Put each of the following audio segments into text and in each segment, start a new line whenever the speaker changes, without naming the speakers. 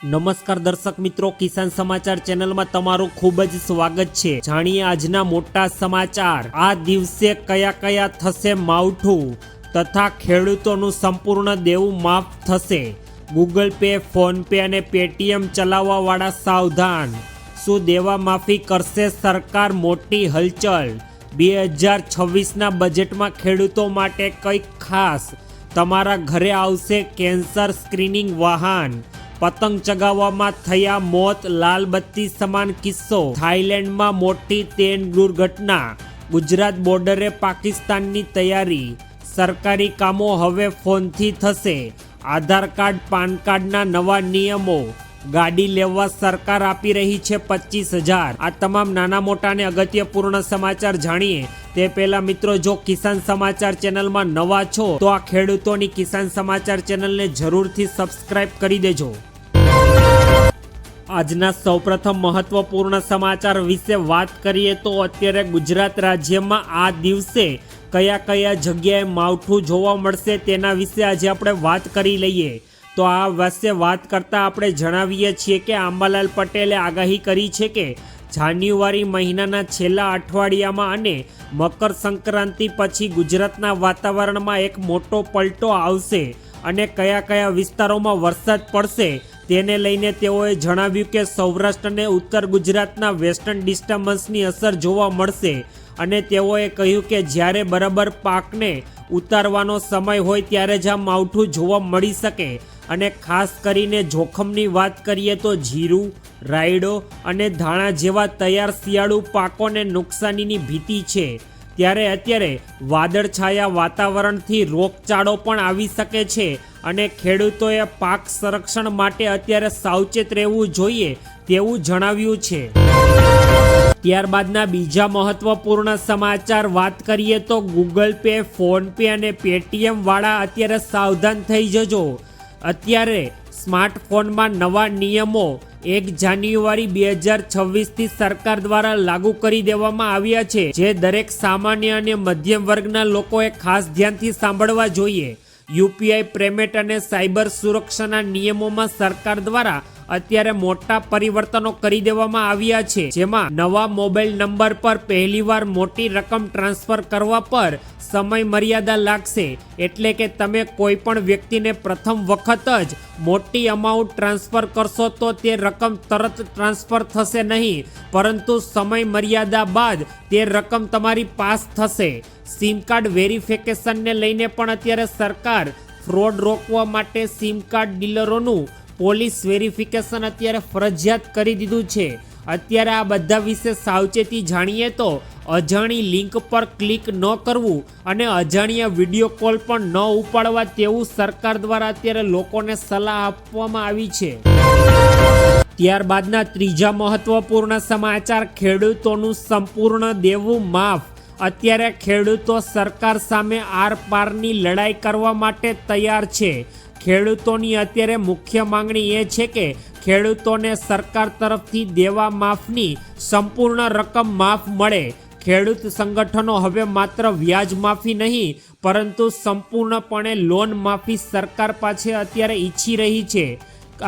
નમસ્કાર દર્શક મિત્રો, કિસાન સમાચાર ચેનલમાં તમારું ખૂબ જ સ્વાગત છે। જાણીએ આજના મોટા સમાચાર। આ દિવસે કયા કયા થશે માવઠું તથા ખેડૂતોનું સંપૂર્ણ દેવું માફ થશે। ગૂગલ પે, ફોન પે અને પેટીએમ ચલાવવા વાળા સાવધાન। શું દેવા માફી કરશે સરકાર? મોટી હલચલ। 2026ના બજેટમાં ખેડૂતો માટે કંઈક ખાસ। તમારા ઘરે આવશે કેન્સર સ્ક્રીનિંગ વાહન। પતંગ ચગાવવામાં થયા મોત, લાલબત્તી સમાન કિસ્સો। થાઈલેન્ડમાં મોટી ટ્રેન દુર્ઘટના। ગુજરાત બોર્ડરે પાકિસ્તાનની તૈયારી। સરકારી કામો હવે ફોનથી થશે। આધાર કાર્ડ, પાન કાર્ડના નવા નિયમો। ગાડી લેવા સરકાર આપી રહી છે 25,000। આ તમામ નાના મોટા અને અગત્યપૂર્ણ સમાચાર જાણીએ તે પહેલા મિત્રો, જો કિસાન સમાચાર ચેનલમાં નવા છો તો આ ખેડૂતોની કિસાન સમાચાર ચેનલને જરૂરથી સબસ્ક્રાઇબ કરી દેજો। આજના સૌપ્રથમ મહત્વપૂર્ણ સમાચાર વિશે વાત કરીએ તો અત્યારે ગુજરાત રાજ્યમાં આ દિવસે કયા કયા જગ્યાએ માવઠું જોવા મળશે તેના વિશે આજે આપણે વાત કરી લઈએ। તો આ વિશે વાત કરતાં આપણે જણાવીએ છીએ કે આંબાલાલ પટેલે આગાહી કરી છે કે જાન્યુઆરી મહિનાના છેલ્લા અઠવાડિયામાં અને મકર સંક્રાંતિ પછી ગુજરાતના વાતાવરણમાં એક મોટો પલટો આવશે અને કયા કયા વિસ્તારોમાં વરસાદ પડશે તેને લઈને તેઓએ જણાવ્યું કે સૌરાષ્ટ્ર અને ઉત્તર ગુજરાતના વેસ્ટર્ન ડિસ્ટર્બન્સની અસર જોવા મળશે અને તેઓએ કહ્યું કે જ્યારે બરાબર પાકને ઉતારવાનો સમય હોય ત્યારે જ આ માવઠું જોવા મળી શકે અને ખાસ કરીને જોખમની વાત કરીએ તો જીરું, રાયડો અને ધાણા જેવા તૈયાર શિયાળુ પાકોને નુકસાનીની ભીતિ છે। ત્યારે અત્યારે વાદળછાયા વાતાવરણથી રોગચાળો પણ આવી શકે છે અને ખેડૂતોએ પાક સંરક્ષણ માટે અત્યારે સાવચેત રહેવું જોઈએ તેવું જણાવ્યું છે। ત્યારબાદના બીજા મહત્વપૂર્ણ સમાચાર વાત કરીએ તો ગૂગલ પે, ફોન પે અને પેટીએમ વાળા અત્યારે સાવધાન થઈ જજો। અત્યારે સ્માર્ટફોનમાં નવા નિયમો 1 જાન્યુઆરી 2026થી સરકાર દ્વારા લાગુ કરી દેવામાં આવ્યા છે, જે દરેક સામાન્ય અને મધ્યમ વર્ગના લોકોએ ખાસ ધ્યાનથી સાંભળવા જોઈએ। યુપીઆઈ પેમેન્ટ અને સાયબર સુરક્ષાના નિયમોમાં સરકાર દ્વારા અત્યારે મોટા પરિવર્તનો કરી દેવામાં આવ્યા છે, જેમાં નવા મોબાઈલ નંબર પર પહેલીવાર મોટી રકમ ટ્રાન્સફર કરવા પર સમય મર્યાદા લાગશે। એટલે કે તમે કોઈ પણ વ્યક્તિને પ્રથમ વખત જ મોટી અમાઉન્ટ ટ્રાન્સફર કરશો તો તે રકમ તરત ટ્રાન્સફર થશે નહીં, પરંતુ સમય મર્યાદા બાદ તે રકમ તમારી પાસ થશે। સિમ કાર્ડ વેરિફિકેશનને લઈને પણ અત્યારે સરકાર ફ્રોડ રોકવા માટે સિમ કાર્ડ ડીલરોનું પોલીસ વેરિફિકેશન અત્યારે ફરજિયાત કરી દીધું છે। અત્યારે આ બધા વિશે સાવચેતી જાણીએ તો અજાણી લિંક પર ક્લિક ન કરવું અને અજાણ્યા વિડીયો કોલ પણ ન ઉપાડવા તેવું સરકાર દ્વારા અત્યારે લોકોને સલાહ આપવામાં આવી છે। ત્યારબાદના ત્રીજા મહત્વપૂર્ણ સમાચાર, ખેડૂતોનું સંપૂર્ણ દેવું માફ। અત્યારે ખેડૂતો સરકાર સામે આર પારની લડાઈ કરવા માટે તૈયાર છે। ખેડૂતોની અત્યારે મુખ્ય માંગણી એ છે કે ખેડૂતોને સરકાર તરફથી દેવા માફની સંપૂર્ણ રકમ માફ મળે। ખેડૂત સંગઠનો હવે માત્ર વ્યાજ માફી નહીં પરંતુ સંપૂર્ણપણે લોન માફી સરકાર પાસે અત્યારે ઈચ્છી રહી છે।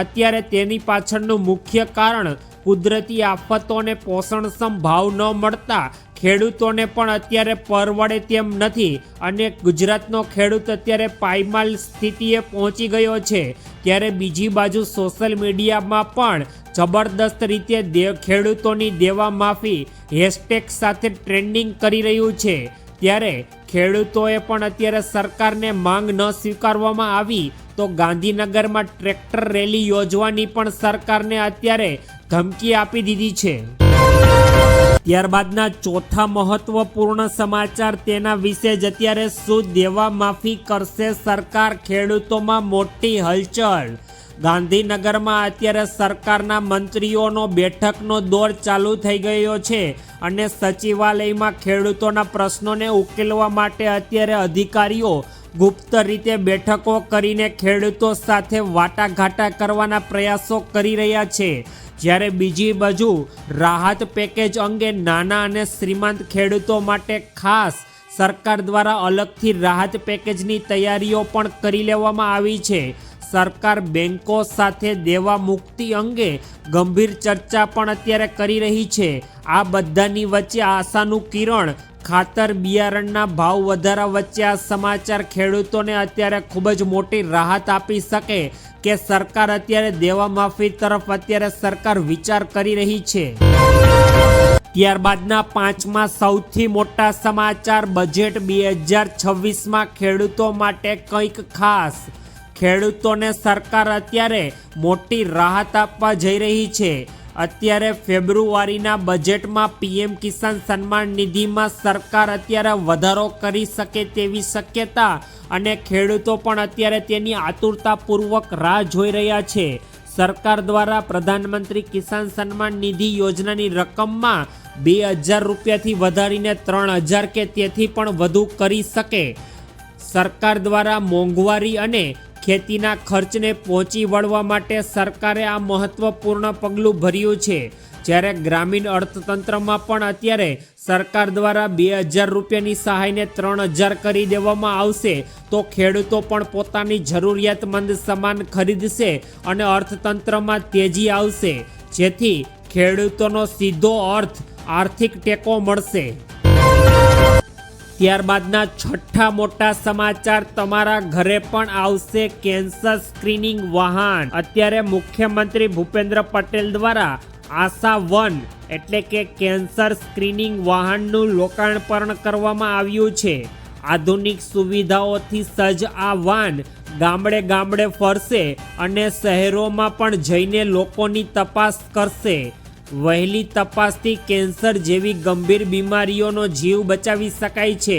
અત્યારે તેની પાછળનું મુખ્ય કારણ કુદરતી આફતો અને પોષણક્ષમ ભાવ ન મળતા ખેડૂતોને પણ અત્યારે પરવડે તેમ નથી અને ગુજરાતનો ખેડૂત અત્યારે પાયમાલ સ્થિતિએ પહોંચી ગયો છે। ત્યારે બીજી બાજુ સોશિયલ મીડિયામાં પણ જબરદસ્ત રીતે ખેડૂતોની દેવા માફી હેશટેગ સાથે ટ્રેન્ડિંગ કરી રહ્યું છે। ત્યારે ખેડૂતોએ પણ અત્યારે સરકારને માંગ ન સ્વીકારવામાં આવી તો ગાંધીનગરમાં ટ્રેક્ટર રેલી યોજવાની પણ સરકારને અત્યારે ધમકી આપી દીધી છે। ત્યારબાદના ચોથા મહત્વપૂર્ણ સમાચાર, તેના વિશે જ અત્યારે શું દેવા માફી કરશે સરકાર? ખેડૂતોમાં મોટી હલચલ। ગાંધીનગરમાં અત્યારે સરકારના મંત્રીઓનો બેઠકનો દોર ચાલુ થઈ ગયો છે અને સચિવાલયમાં ખેડૂતોના પ્રશ્નોને ઉકેલવા માટે અત્યારે અધિકારીઓ ગુપ્ત રીતે બેઠકો કરીને ખેડૂતો સાથે વાટાઘાટા કરવાના પ્રયાસો કરી રહ્યા છે। જ્યારે બીજી બાજુ રાહત પેકેજ અંગે નાના અને શ્રીમંત ખેડૂતો માટે ખાસ સરકાર દ્વારા અલગથી રાહત પેકેજની તૈયારીઓ પણ કરી લેવામાં આવી છે। સરકાર બેંકો સાથે દેવા મુક્તિ અંગે ગંભીર ચર્ચા પણ અત્યારે કરી રહી છે. આ બધાની વચ્ચે આશાનું કિરણ ખાતર બિયારણના ભાવ વધારા વચ્ચે આ સમાચાર ખેડૂતોને અત્યારે ખૂબ જ મોટી રાહત આપી શકે કે સરકાર અત્યારે દેવા માફી તરફ અત્યારે સરકાર વિચાર કરી રહી છે. ત્યારબાદના પાંચમા સૌથી મોટા સમાચાર, બજેટ 2026માં ખેડૂતો માટે કંઈક ખાસ. ખેડૂતોને સરકાર અત્યારે મોટી રાહત આપવા જઈ રહી છે. અત્યારે ફેબ્રુઆરીના બજેટમાં પીએમ કિસાન સન્માન નિધિમાં સરકાર અત્યારે વધારો કરી શકે તેવી શક્યતા અને ખેડૂતો પણ અત્યારે તેની આતુરતાપૂર્વક રાહ જોઈ રહ્યા છે. સરકાર દ્વારા પ્રધાનમંત્રી કિસાન સન્માન નિધિ યોજનાની રકમમાં 2000 રૂપિયાથી વધારીને 3000 કે તેથી પણ વધુ કરી શકે. સરકાર દ્વારા મોંઘવારી અને ખેતીના ખર્ચને પહોંચી વળવા માટે સરકારે આ મહત્વપૂર્ણ પગલું ભર્યું છે. જ્યારે ગ્રામીણ અર્થતંત્રમાં પણ અત્યારે સરકાર દ્વારા 2000 રૂપિયાની સહાયને 3000 કરી દેવામાં આવશે તો ખેડૂતો પણ પોતાની જરૂરિયાતમંદ સામાન ખરીદશે અને અર્થતંત્રમાં તેજી આવશે, જેથી ખેડૂતોનો સીધો આર્થિક ટેકો મળશે. ત્યારબાદના છઠ્ઠા મોટા સમાચાર, તમારા ઘરે પણ આવશે કેન્સર સ્ક્રીનિંગ વાહન. અત્યારે મુખ્યમંત્રી ભૂપેન્દ્ર પટેલ દ્વારા આશા-1 એટલે કે કેન્સર સ્ક્રીનિંગ વાહનનું લોકાર્પણ કરવામાં આવ્યું છે. આધુનિક સુવિધાઓથી સજ્જ આ વાહન ગામડે ગામડે ફરશે અને શહેરોમાં પણ જઈને લોકોની તપાસ કરશે. વહેલી તપાસથી કેન્સર જેવી ગંભીર બીમારીઓનો જીવ બચાવી શકાય છે.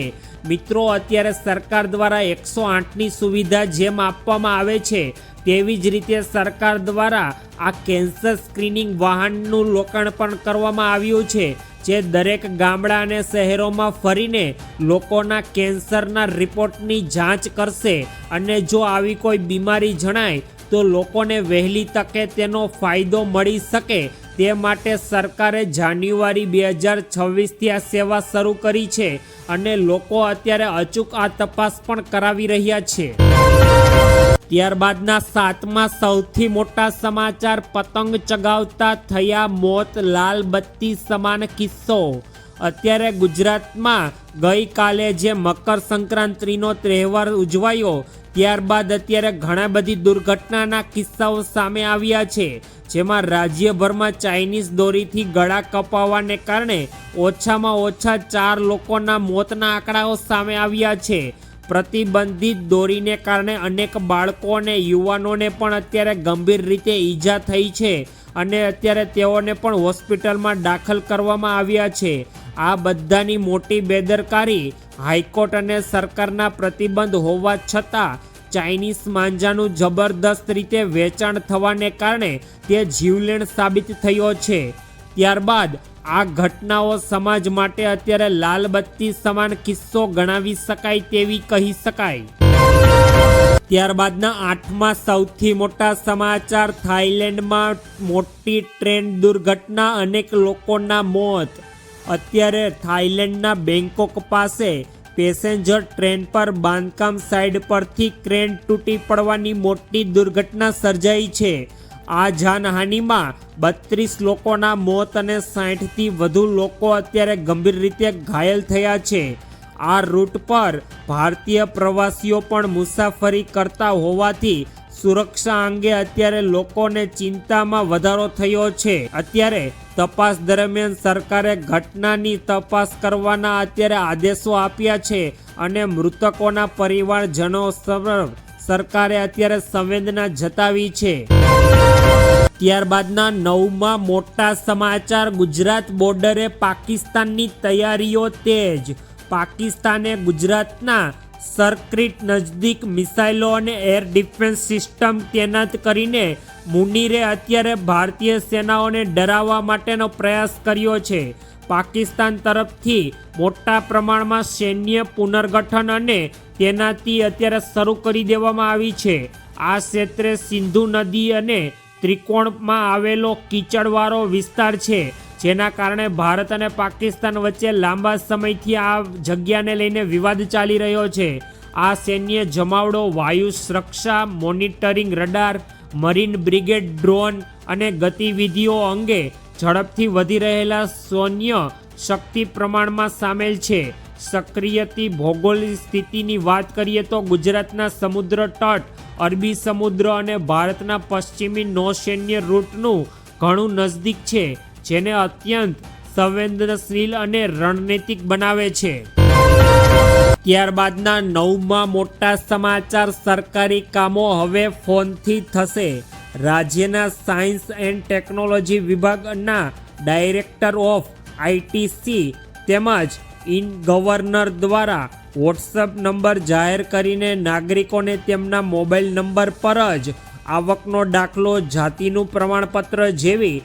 મિત્રો, અત્યારે સરકાર દ્વારા 108ની સુવિધા જેમ આપવામાં આવે છે તેવી જ રીતે સરકાર દ્વારા આ કેન્સર સ્ક્રીનિંગ વાહનનું લોકાર્પણ કરવામાં આવ્યું છે, જે દરેક ગામડા અને શહેરોમાં ફરીને લોકોના કેન્સરના રિપોર્ટની જાંચ કરશે અને જો આવી કોઈ બીમારી જણાય તો લોકોને વહેલી તકે તેનો ફાયદો મળી શકે તે માટે સરકારે જાન્યુઆરી 2026થી આ સેવા શરૂ કરી છે અને લોકો અત્યારે અચૂક આ તપાસ પણ કરાવી રહ્યા છે. ત્યારબાદના સાતમા સૌથી મોટા સમાચાર, પતંગ ચગાવતા થયા મોત, લાલ બત્તી સમાન કિસ્સો. અત્યારે ગુજરાતમાં ગઈકાલે જે મકર સંક્રાંતિનો તહેવાર ઉજવાયો ત્યારબાદ અત્યારે ઘણા બધી દુર્ઘટનાના કિસ્સાઓ સામે આવ્યા છે, જેમાં રાજ્યભરમાં ચાઇનીઝ દોરીથી ગળા કપાવાને કારણે ઓછામાં ઓછા 4 લોકોના મોતના આંકડાઓ સામે આવ્યા છે. પ્રતિબંધિત દોરીને કારણે અનેક બાળકો અને યુવાનોને પણ અત્યારે ગંભીર રીતે ઈજા થઈ છે અને અત્યારે તેઓને પણ હોસ્પિટલમાં દાખલ કરવામાં આવ્યા છે. આ બધાની મોટી બેદરકારી, હાઈકોર્ટ અને સરકારના પ્રતિબંધ હોવા છતાં ચાઇનીઝ માંજાનું જબરદસ્ત રીતે વેચાણ થવાને કારણે તે જીવલેણ સાબિત થયો છે. ત્યારબાદ આ ઘટનાઓ સમાજ માટે અત્યારે લાલ બત્તી સમાન કિસ્સો ગણાવી શકાય તેવી કહી શકાય. ત્યારબાદના આઠમા સૌથી મોટા સમાચાર, થાઈલેન્ડમાં મોટી ટ્રેન દુર્ઘટના, અનેક લોકોના મોત. અત્યારે થાઈલેન્ડના બેંકોક પાસે પેસેન્જર ટ્રેન પર બાંધકામ સાઇડ પરથી ક્રેન તૂટી પડવાની મોટી દુર્ઘટના સર્જાઈ છે. આ જાનહાનિમાં 32 લોકોના મોત અને 60થી વધુ લોકો અત્યારે ગંભીર રીતે ઘાયલ થયા છે. આ રૂટ પર ભારતીય પ્રવાસીઓ પણ મુસાફરી કરતા હોવાથી સુરક્ષા અંગે અત્યારે લોકોને ચિંતામાં વધારો થયો છે. અત્યારે તપાસ દરમિયાન સરકારે ઘટનાની તપાસ કરવાના અત્યારે આદેશો આપ્યા છે અને મૃતકોના પરિવારજનો સરકારે અત્યારે સંવેદના જતાવી છે. ત્યારબાદના નવમા મોટા સમાચાર, ગુજરાત બોર્ડરે પાકિસ્તાનની તૈયારીઓ તેજ. પાકિસ્તાને ગુજરાતના સર્કિટ નજદીક મિસાઇલો અને એર ડિફેન્સ સિસ્ટમ તૈનાત કરીને મુનીરે અત્યારે ભારતીય સેનાઓને ડરાવવા માટેનો પ્રયાસ કર્યો છે. પાકિસ્તાન તરફથી મોટા પ્રમાણમાં સૈન્ય પુનર્ગઠન અને તેનાથી અત્યારે શરૂ કરી દેવામાં આવી છે. આ ક્ષેત્રે સિંધુ નદી અને ત્રિકોણમાં આવેલો કીચડવાળો વિસ્તાર છે, જેના કારણે ભારત અને પાકિસ્તાન વચ્ચે લાંબા સમયથી આ જગ્યાને લઈને વિવાદ ચાલી રહ્યો છે. આ સૈન્ય જમાવડો વાયુ સુરક્ષા, monitoring radar, marine brigade drone અને ગતિવિધિઓ અંગે ઝડપથી વધી રહેલા સૈન્ય શક્તિ પ્રમાણમાં સામેલ છે. સક્રિયતી ભૌગોલિક સ્થિતિની વાત કરીએ તો ગુજરાતના સમુદ્ર તટ, અરબી સમુદ્ર અને ભારતના પશ્ચિમી નૌસૈન્ય રૂટનું ઘણું નજદીક છે, જેને અત્યંત સંવેદનશીલ અને રણનીતિક બનાવે છે. ત્યારબાદના 9મા મોટા સમાચાર. સરકારી કામો હવે ફોનથી થશે. રાજ્યના સાયન્સ એન્ડ ટેકનોલોજી વિભાગના ડાયરેક્ટર ઓફ આઈટીસી તેમજ ગવર્નર દ્વારા વોટ્સએપ નંબર જાહેર કરીને નાગરિકોને તેમના મોબાઈલ નંબર પર જ આવકનો દાખલો, જાતિનું પ્રમાણપત્ર જેવી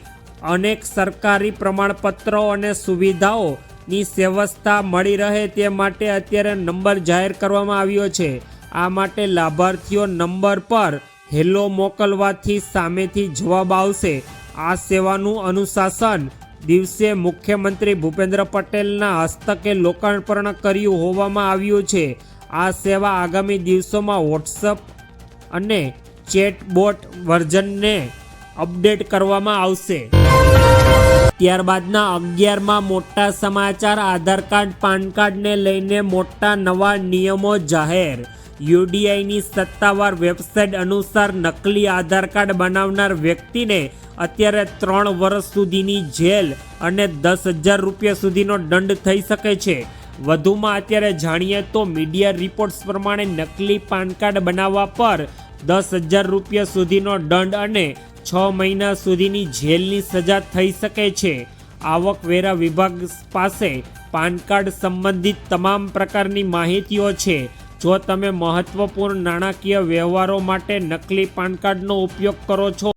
અનેક સરકારી પ્રમાણપત્રો અને સુવિધાઓની વ્યવસ્થા મળી રહે તે માટે અત્યારે નંબર જાહેર કરવામાં આવ્યો છે. આ માટે લાભાર્થીઓ નંબર પર હેલો મોકલવાથી સામેથી જવાબ આવશે. આ સેવાનું અનુશાસન દિવસે મુખ્યમંત્રી ભૂપેન્દ્ર પટેલના હસ્તકે લોકાર્પણ કર્યું હોવામાં આવ્યું છે. આ સેવા આગામી દિવસોમાં વોટ્સએપ અને ચેટબોટ વર્ઝનને અપડેટ કરવામાં આવશે. ત્યારબાદના 11મા મોટા સમાચાર. આધાર કાર્ડ, પાન કાર્ડને લઈને મોટા નવા નિયમો જાહેર. યુડીઆઈની સત્તાવાર વેબસાઇટ અનુસાર નકલી આધાર કાર્ડ બનાવનાર વ્યક્તિને અત્યારે 3 વર્ષ સુધીની જેલ અને 10,000 રૂપિયા સુધીનો દંડ થઈ શકે છે. વધુમાં અત્યારે જાણીએ તો મીડિયા રિપોર્ટ્સ પ્રમાણે નકલી પાન કાર્ડ બનાવવા પર 10,000 રૂપિયા સુધીનો દંડ અને 6 મહિના સુધીની જેલની સજા થઈ શકે છે. આવકવેરા વિભાગ પાસે પાન કાર્ડ સંબંધિત તમામ પ્રકારની માહિતીઓ છે. જો તમે મહત્વપૂર્ણ નાણાકીય વ્યવહારો માટે નકલી પાન કાર્ડનો ઉપયોગ કરો છો